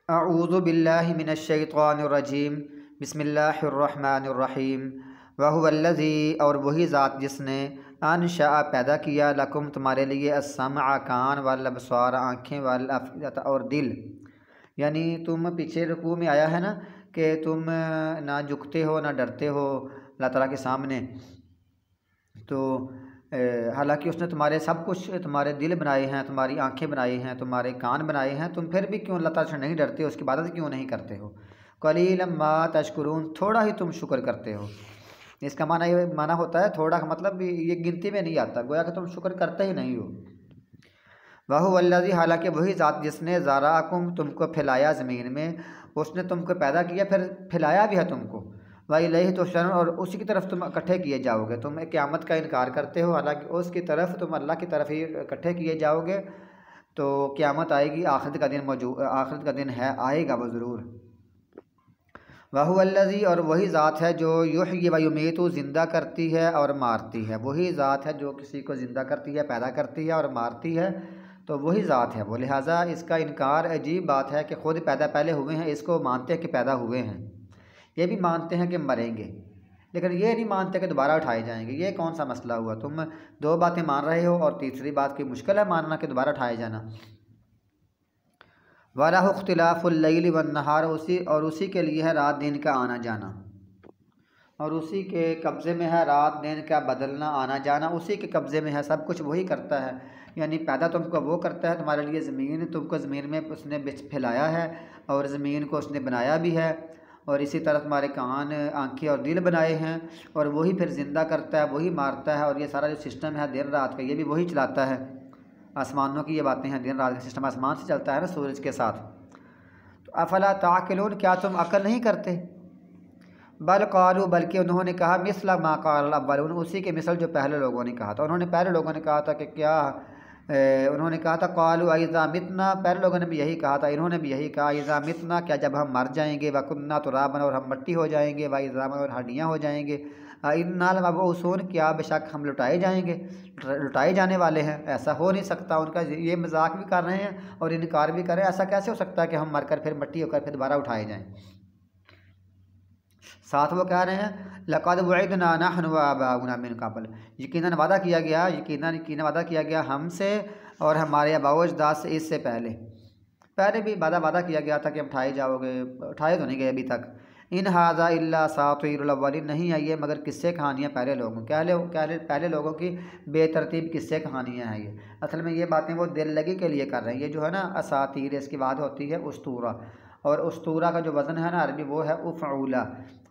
अऊज़ु बिल्लाहि मिनश्शैतानिर्रजीम बिस्मिल्लाहिर्रहमानिर्रहीम वहुवल्लज़ी और वही ज़ात जिसने अनशअ पैदा किया लकुम तुम्हारे लिए अस्समअ कान वल अबसार आँखें वल अफ़इदत और दिल। यानी तुम पीछे रुकू में आया है ना कि तुम ना झुकते हो ना डरते हो अल्लाह ताला के सामने। तो हालांकि उसने तुम्हारे सब कुछ तुम्हारे दिल बनाए हैं, तुम्हारी आंखें बनाई हैं, तुम्हारे कान बनाए हैं, तुम फिर भी क्यों अल्लाह ताला से नहीं डरते हो, उसकी इबादत क्यों नहीं करते हो। कलीलन मा तशकुरून, थोड़ा ही तुम शुक्र करते हो। इसका माना होता है थोड़ा का मतलब ये गिनती में नहीं आता, गोया कि तुम शुक्र करते ही नहीं हो। वाहु वल्लज़ी, हालांकि वही ज़ात जिसने ज़राअकुम तुमको फैलाया ज़मीन में, उसने तुमको पैदा किया फिर फैलाया भी है तुमको। वही इलैहि तुहशरून, और उसी की तरफ तुम इकट्ठे किए जाओगे। तुम क़यामत का इनकार करते हो, हालांकि उसकी तरफ तुम अल्लाह की तरफ ही इकट्ठे किए जाओगे। तो क़यामत आएगी, आखिरत का दिन मौजूद, आखिरत का दिन है, आएगा वो ज़रूर। वाहु वल्लज़ी, और वही ज़ात है जो युह्यी व युमीतु, ज़िंदा करती है और मारती है। वही ज़ात है जो किसी को ज़िंदा करती है, पैदा करती है और मारती है, तो वही ज़ात है वो। लिहाजा इसका इनकार अजीब बात है कि ख़ुद पैदा पहले हुए हैं, इसको मानते हैं कि पैदा हुए हैं, ये भी मानते हैं कि मरेंगे, लेकिन ये नहीं मानते कि दोबारा उठाए जाएंगे। ये कौन सा मसला हुआ, तुम दो बातें मान रहे हो और तीसरी बात की मुश्किल है मानना कि दोबारा उठाए जाना। वलहु इख्तिलाफुल लैली वन नहार, उसी के लिए है रात दिन का आना जाना, और उसी के कब्ज़े में है रात दिन का बदलना आना जाना, उसी के कब्ज़े में है, सब कुछ वही करता है। यानी पैदा तुमको वो करता है, तुम्हारे लिए ज़मीन, तुमको ज़मीन में उसने बिछ फैलाया है और ज़मीन को उसने बनाया भी है, और इसी तरह तुम्हारे कान, आँखें और दिल बनाए हैं, और वही फिर ज़िंदा करता है, वही मारता है, और ये सारा जो सिस्टम है दिन रात का, ये भी वही चलाता है। आसमानों की ये बातें हैं, दिन रात का सिस्टम आसमान से चलता है ना, सूरज के साथ। तो अफला ताक़िलून, क्या तुम अकल नहीं करते। बल क़ालू, बल्कि उन्होंने कहा मिस्ल मा क़ाल अव्वलून, उसी के मिसल जो पहले लोगों ने कहा था। उन्होंने पहले लोगों ने कहा था कि क्या उन्होंने कहा था क़ालू अइज़ा मितना, पहले लोगों ने भी यही कहा था, इन्होंने भी यही कहा अइज़ा मितना, क्या जब हम मर जाएंगे, व कुन्ना तुराबन, और हम मिट्टी हो जाएंगे, व इज़ामन, और हड्डियाँ हो जाएंगे, इन्ना लमबऊसून, क्या बेशक हम लुटाए जाएंगे, लुटाए जाने वाले हैं। ऐसा हो नहीं सकता। उनका ये मजाक भी कर रहे हैं और इनकार भी कर रहे हैं, ऐसा कैसे हो सकता है कि हम मरकर फिर मिट्टी होकर फिर दोबारा उठाए जाएँ। साथ वो कह रहे हैं लक़द वअदना नहनु व आबाउना मिन क़ब्ल, यकीनन वादा किया गया, यकीनन वादा किया गया हमसे और हमारे आबाओ अजदाद से इससे पहले भी वादा किया गया था कि हम उठाए जाओगे, उठाए तो नहीं गए अभी तक। इन हाज़ा इल्ला असातीरुल अव्वलीन, नहीं है ये मगर किस्से कहानियाँ पहले लोगों, पहले लोगों की बेतरतीब किस्से कहानियाँ हैं ये। असल में ये बातें वो दिल लगी के लिए कर रहे हैं। ये जो है ना असातीर, इसकी बात होती है उस्तूरा, और उस्तूरा का जो वज़न है ना अरबी वो है उफ़ऊला,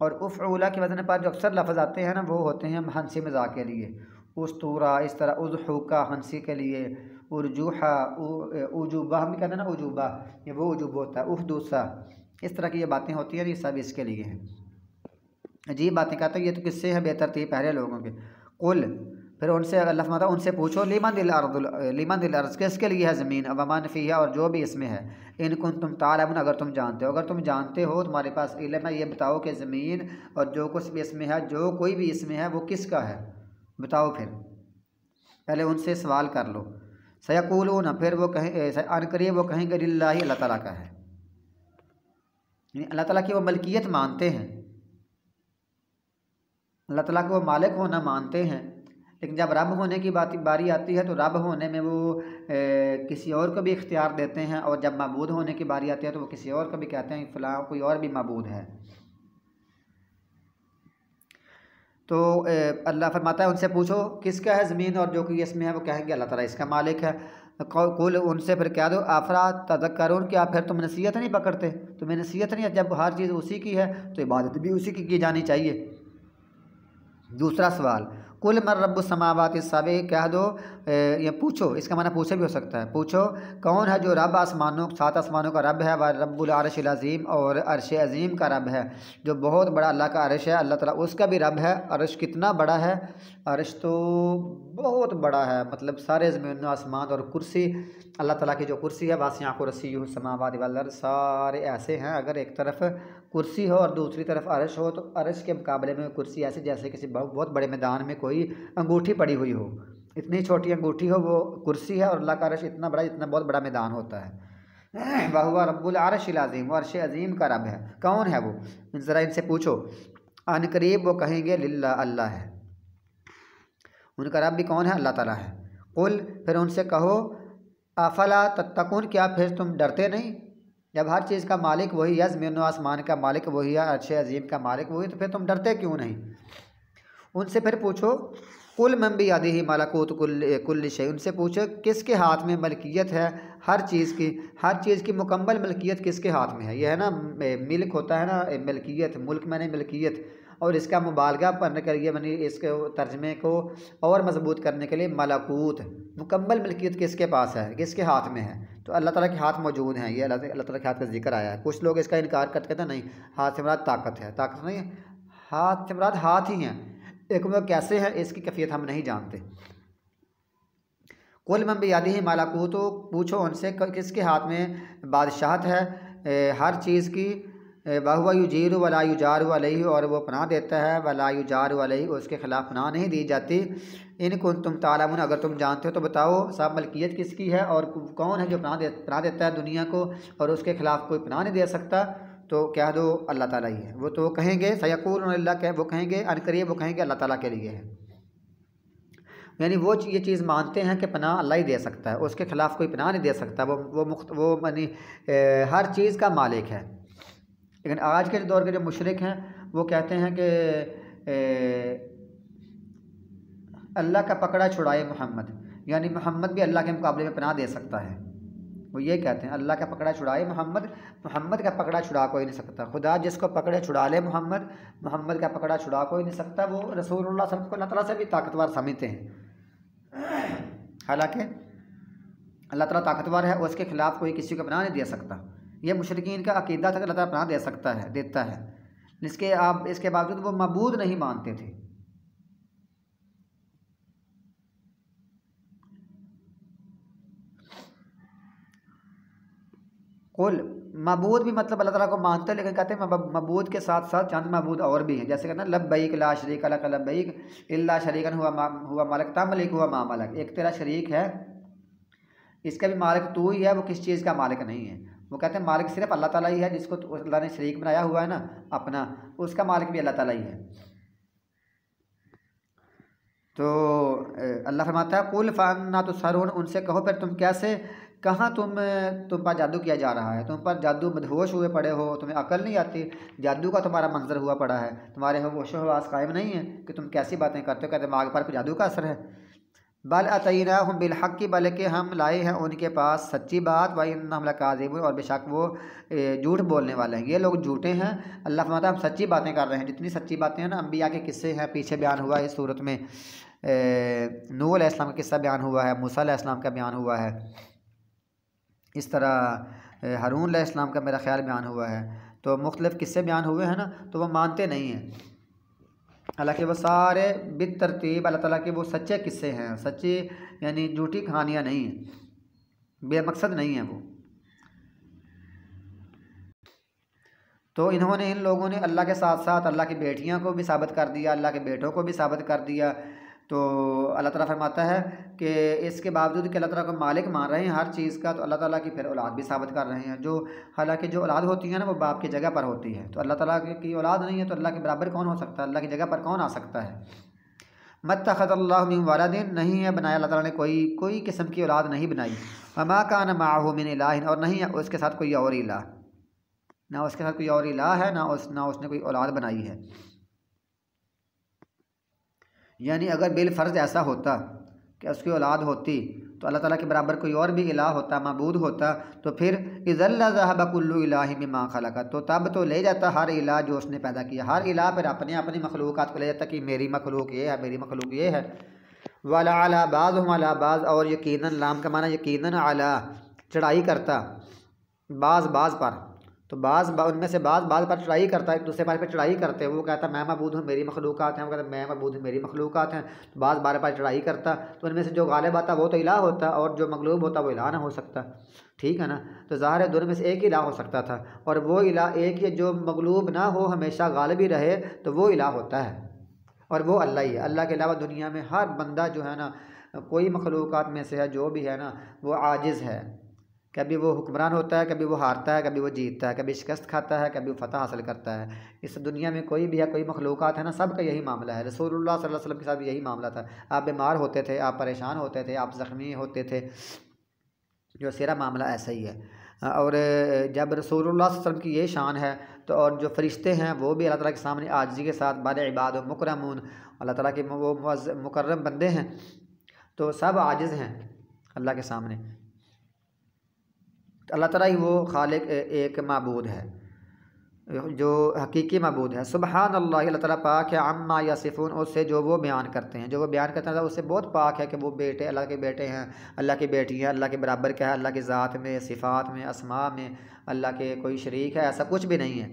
और उफ़ऊला के वज़न पर जो अक्सर लफ्ज़ आते हैं ना वो होते हैं हंसी मज़ाक के लिए। उस्तूरा, इस तरह उज़हुका हंसी के लिए, उरजूहा, उजूबा हम भी कहते हैं ना उजूबा, ये वो उजूब होता है, दूसरा, इस तरह की ये बातें होती हैं, ये सब इसके लिए हैं। अजीब बातें कहते हैं, ये तो किस्से हैं बेतरतीब पहले लोगों के। कुल, फिर उनसे अल्लाह फरमाता है उनसे पूछो लिमन दिल अर्ज़, किसके लिए है ज़मीन, वमन फ़ीहा, और जो भी इसमें है, इन कुन तुम तालमून, अगर तुम जानते हो, अगर तुम जानते हो, तुम्हारे पास इल्म है, ये बताओ कि ज़मीन और जो कुछ भी इसमें है, जो कोई भी इसमें है, वो किसका है, बताओ। फिर पहले उनसे सवाल कर लो। सयक़ूलून, फिर वो कहें अनकरीब वो कहेंगे लिल्लाहि, अल्लाह ताला का है, यानी अल्लाह ताला की वो मलकियत मानते हैं, अल्लाह ताला को वो मालिक होना मानते हैं। लेकिन जब रब होने की बारी आती है तो रब होने में वो किसी और को भी इख्तियार देते हैं, और जब मबूद होने की बारी आती है तो वो किसी और को भी कहते हैं फ़लाँ कोई और भी मबूद है। तो अल्लाह फरमाता है उनसे पूछो किसका है ज़मीन और जो कि इसमें है, वो कहेंगे अल्लाह ताला इसका मालिक है। कुल, उनसे फिर कह दो अफरा तज़क्करून, क्या फिर तुम नसीहत नहीं पकड़ते, तुम्हें नसीहत नहीं है, जब हर चीज़ उसी की है तो इबादत भी उसी की जानी चाहिए। दूसरा सवाल, कुल मर रब्बुस समावाति सबे, कह दो ये पूछो, इसका माना पूछे भी हो सकता है, पूछो कौन है जो रब आसमानों, 7 आसमानों का रब है, व रब्बुल अर्शिल अज़ीम, और अर्श अज़ीम का रब है, जो बहुत बड़ा अल्लाह का अर्श है, अल्लाह ताला उसका भी रब है। अर्श कितना बड़ा है, अर्श तो बहुत बड़ा है, मतलब सारे ज़मीन आसमान, और कुर्सी अल्लाह ताला की जो कुर्सी है, वासिया कुर्सियुहु समावाति वल अर्ज़, सारे ऐसे हैं। अगर एक तरफ कुर्सी हो और दूसरी तरफ अर्श हो, तो अर्श के मुकाबले में कुर्सी ऐसे जैसे किसी बहुत बड़े मैदान में कोई अंगूठी पड़ी हुई हो, इतनी छोटी अंगूठी हो वो कुर्सी है, और अल्लाह का अर्श इतना बड़ा, इतना बहुत बड़ा मैदान होता है। वहुवा रब्बुल अर्शिल अज़ीम, वो अर्श अज़ीम का रब है। कौन है वो? ज़रा इनसे पूछो। अनकरीब वो कहेंगे लिल्लाह, अल्लाह है। उनका रब भी कौन है? अल्लाह ताला है। कुल, फिर उनसे कहो, अफला तत्तकुन, क्या फिर तुम डरते नहीं? जब हर चीज़ का मालिक वही है, ज़मीन व आसमान का मालिक वही है, अर्श अज़ीम का मालिक वही, तो फिर तुम डरते क्यों नहीं? उनसे फिर पूछो, कुल मन बियदिही मलकूत कुल्ल शै, उनसे पूछो किसके हाथ में मलकियत है हर चीज़ की, हर चीज़ की मुकम्मल मलकियत किसके हाथ में है? यह है ना मिल्क होता है ना, मलकियत, मुल्क मैंने मलकियत, और इसका मुबालगा करने के लिए मैंने इसके तर्जमे को और मजबूत करने के लिए मलकूत, मुकम्मल मलकियत किसके पास है, किसके हाथ में है? तो अल्लाह ताला के हाथ मौजूद हैं। ये अल्लाह ताला के हाथ का जिक्र आया है। कुछ लोग इसका इनकार करते कहते हैं नहीं, हाथ से मुराद ताकत है। ताकत नहीं है, हाथ से मुराद हाथ ही हैं, एक वो कैसे है इसकी कैफियत हम नहीं जानते। कुल मन बियदिही मलकूत, तो पूछो उनसे किसके हाथ में बादशाहत है हर चीज़ की। वहुवा युजीरु वला युजारु अलैहि, और वो पनाह देता है, वला युजारु अलैहि, उसके खिलाफ पनाह नहीं दी जाती। इन कुंतुम तालमून, अगर तुम जानते हो तो बताओ सब मलकियत किसकी है और कौन है जो पनाह देता है दुनिया को और उसके खिलाफ कोई पनाह नहीं दे सकता? तो कह दो अल्लाह ताला ही है। वो तो कहेंगे सयक़ूलून लिल्लाह, वो कहेंगे अनकरीब वो कहेंगे अल्लाह ताला के लिए है। यानी वो ये चीज़ मानते हैं कि पनाह अल्लाह ही दे सकता है, उसके खिलाफ कोई पनाह नहीं दे सकता। वो यानी हर चीज़ का मालिक है। लेकिन आज के दौर के जो मुशरिक हैं वो कहते हैं कि अल्लाह का पकड़ा छुड़ाए मोहम्मद, यानी मोहम्मद भी अल्लाह के मुकाबले में पनाह दे सकता है। वो ये कहते हैं अल्लाह का पकड़ा छुड़ाए मोहम्मद, मोहम्मद का पकड़ा छुड़ा कोई नहीं सकता। खुदा जिसको पकड़े छुड़ा ले मोहम्मद, मोहम्मद का पकड़ा छुड़ा कोई नहीं सकता। वो रसूलुल्लाह सल्लल्लाहु अलैहि वसल्लम को अल्लाह ताला से भी ताकतवर समझते हैं, हालांकि अल्लाह ताला ताकतवर है, उसके खिलाफ कोई किसी को पनाह नहीं दे सकता। ये मुशरिकीन का अकीदा था कि अल्लाह ताला पनाह दे सकता है, देता है, इसके बावजूद वो मबूद नहीं मानते थे। कुल, मबूद भी मतलब अल्लाह ताला को मानते हैं, लेकिन कहते हैं मबूद के साथ साथ चंद मबूद और भी हैं। जैसे कहना लब्बैक ला शरीक लक लब्बैक इल्ला शरीकन हुआ मालिक तमलिक हुआ मा मलक, एक तेरा शरीक है, इसका भी मालिक तू ही है, वो किस चीज़ का मालिक नहीं है। वो कहते हैं मालिक सिर्फ अल्लाह ताला ही है, जिसको अल्लाह ने शरीक बनाया हुआ है ना अपना, उसका मालिक भी अल्लाह ताला ही है। तो अल्लाह फरमाता है कुल फ़अन्ना तुसहरून, उनसे कहो फिर तुम कैसे, कहाँ तुम पर जादू किया जा रहा है, तुम पर जादू मदहोश हुए पड़े हो, तुम्हें अकल नहीं आती, जादू का तुम्हारा मंजर हुआ पड़ा है, तुम्हारे होश हवास कायम नहीं है कि तुम कैसी बातें करते हो, क्या दिमाग पर कोई जादू का असर है? बल अतैनाहुम बिल हक़्क़ि, बल्कि हम लाए हैं उनके पास सच्ची बात, व इन्नहुम लकाज़िबून, और बेशक वो झूठ बोलने वाले हैं, ये लोग झूठे हैं। अल्लाह फरमाता है हम सच्ची बातें कर रहे हैं। जितनी सच्ची बातें हैं ना, अम्बिया के किस्से हैं, पीछे बयान हुआ है इस सूरत में, नूह अलैहिस्सलाम का किस्सा बयान हुआ है, मूसा अलैहिस्सलाम का बयान हुआ है, इस तरह हारून अलैहिस्सलाम का मेरा ख्याल बयान हुआ है। तो मुख्तलिफ़ किस्से बयान हुए हैं ना, तो वो मानते नहीं हैं। हालांकि वो सारे बित तरतीब अल्लाह ताला के वो सच्चे किस्से हैं, सच्ची यानी झूठी कहानियाँ नहीं हैं, बेमकसद नहीं हैं वो। तो इन्होंने, इन लोगों ने अल्लाह के साथ साथ अल्लाह की बेटियां को भी साबित कर दिया, अल्लाह के बेटों को भी साबित कर दिया। तो अल्लाह ताला फरमाता है कि इसके बावजूद कि अल्लाह ताला को मालिक मान रहे हैं हर चीज़ का, तो अल्लाह ताला की फिर औलाद भी साबित कर रहे हैं, जो हालांकि जो औलाद होती है ना वो बाप की जगह पर होती है। तो अल्लाह ताला की औलाद नहीं है तो अल्लाह के बराबर कौन हो सकता है, अल्लाह की जगह पर कौन आ सकता है? मत्तखज़ल्लाहु मिन वलदिन, नहीं है बनाया अल्लाह ताला ने कोई किस्म की औलाद नहीं बनाई। वमा कान माअहु मिन इलाहिन, और नहीं है उसके साथ कोई और इलाह, ना उसके साथ कोई और इलाह है, ना उसने कोई औलाद बनाई है। यानी अगर बिल फ़र्ज़ ऐसा होता कि उसकी औलाद होती तो अल्लाह ताला के बराबर कोई और भी इलाह होता, मबूद होता, तो फिर इज़ल्ला ज़हब कुल्लु इलाहि मिम्मा खलक़, तो तब तो ले जाता हर इलाह जो उसने पैदा किया। हर इलाह फिर अपनी अपनी मखलूक़ात को ले जाता कि मेरी मखलूक ये है, मेरी मखलूक ये है। वला अला बाज़ुहुम अला बाज़, और यकीनन, लाम का माना यकीनन, अला चढ़ाई करता, बाज़ पर, तो उनमें से बाज़ पर चढ़ाई करता है, एक दूसरे बारे पर चढ़ाई करते हैं। वो कहता है मैं मबूद हूँ, मेरी मखलूक़ात हैं, वो कहता है मैं मबूद हूँ, मेरी मखलूक़ात हैं। तो बाज़ बार पर चढ़ाई करता, तो उनमें से जो गालिब आता वो तो इलाह होता, और जो मगलूब होता वो इलाह ना हो सकता, ठीक है ना। तो ज़ाहिर है दोनों में से एक ही इलाह हो सकता था, और वो इलाह एक ही जो मगलूब ना हो, हमेशा गालिब ही रहे, तो वो इलाह होता है, और वो अल्लाह ही है। अल्लाह के अलावा दुनिया में हर बंदा जो है ना, कोई मखलूक़ात में से है जो भी है ना, वो आजिज़ है, कभी वो हुक्मरान होता है, कभी वो हारता है, कभी वो जीतता है, कभी शिकस्त खाता है, कभी वो फतह हासिल करता है। इस दुनिया में कोई भी है, कोई मखलूक़ात है ना, सब का यही मामला है। रसूलुल्लाह सल्लल्लाहु अलैहि वसल्लम के साथ भी यही मामला था। आप बीमार होते थे, आप परेशान होते थे, आप ज़ख्मी होते थे, जो सारा मामला ऐसा ही है। और जब रसूलुल्लाह सल्लल्लाहु अलैहि वसल्लम की ये शान है, तो और जो फ़रिश्ते हैं वो भी अल्लाह ताला के सामने आजिज़ी के साथ बल इबाद मुकरमून, अल्लाह ताला के वो मुकर्रम बंदे हैं, तो सब आजिज़ हैं अल्लाह के सामने। अल्लाह ताला ही वो खालिक एक माबूद है, जो हकीकी माबूद है। सुबहान अल्लाह, अल्लाह ताला पाक है, अम्मा यसिफून, उससे जो वो बयान करते हैं, जो वो बयान करते हैं उससे बहुत पाक है कि वो बेटे अल्लाह के बेटे हैं, अल्लाह की बेटी हैं, अल्लाह के बराबर क्या है, अल्लाह की ज़ात में, सिफ़ात में, अस्मा में अल्लाह के कोई शरीक है, ऐसा कुछ भी नहीं है।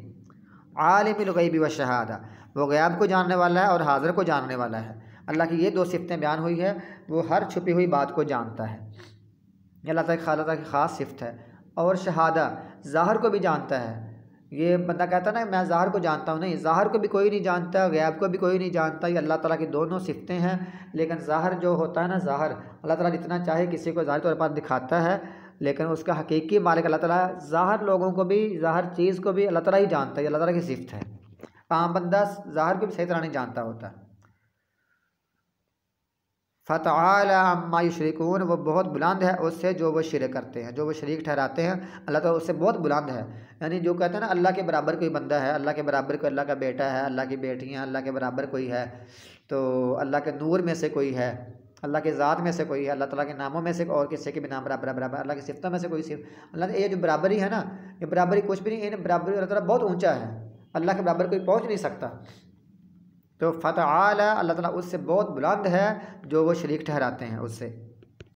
आलिमुल गैबि व शहादा, वो गैब को जानने वाला है और हाज़िर को जानने वाला है। अल्लाह की ये दो सिफ़तें बयान हुई है, वो हर छुपी हुई बात को जानता है। ये अल्लाह ताला की ख़ास सिफ़त है। और शहादा, ज़ाहिर को भी जानता है। ये बंदा कहता है ना मैं ज़ाहिर को जानता हूँ, नहीं, ज़ाहिर को भी कोई नहीं जानता, गैब को भी कोई नहीं जानता। ये अल्लाह ताला की दोनों सिफ़तें हैं। लेकिन ज़ाहिर जो होता है ना, ज़ाहिर अल्लाह ताला जितना चाहे किसी को ज़ाहिर तौर पर दिखाता है, लेकिन उसका हकीकी मालिक अल्लाह ताला ज़ाहिर लोगों को भी, ज़ाहिर चीज़ को भी अल्लाह ताला ही जानता है। ये अल्लाह ताला की सिफ़त है। आम बंदा ज़ाहिर को भी सही तरह नहीं जानता होता। फ़तआला अम्मा युशरिकून, वो बहुत बुलंद है उससे जो वो शिरक करते हैं, जो वो शरीक ठहराते हैं, अल्लाह ताला उससे बहुत बुलंद है। यानी जो कहते हैं ना अल्लाह के बराबर कोई बंदा है, अल्लाह के बराबर कोई अल्लाह का बेटा है, अल्लाह की बेटी हैं, अल्लाह के बराबर कोई है, तो अल्लाह के नूर में से कोई है, अल्लाह के ज़ात में से कोई है, अल्लाह ताला के नामों में से और किसी के भी नाम बराबर बराबर, अल्लाह की सिफ़तों में से कोई सिफ़त, अल्लाह ये जो बराबरी है ना, ये बराबरी कुछ भी नहीं, इन बराबरी अल्लाह ताला बहुत ऊँचा है, अल्लाह के बराबर कोई पहुँच नहीं सकता। तो फ़तआला, अल्लाह ताला उससे बहुत बुलंद है जो वो शरीक ठहराते हैं उससे।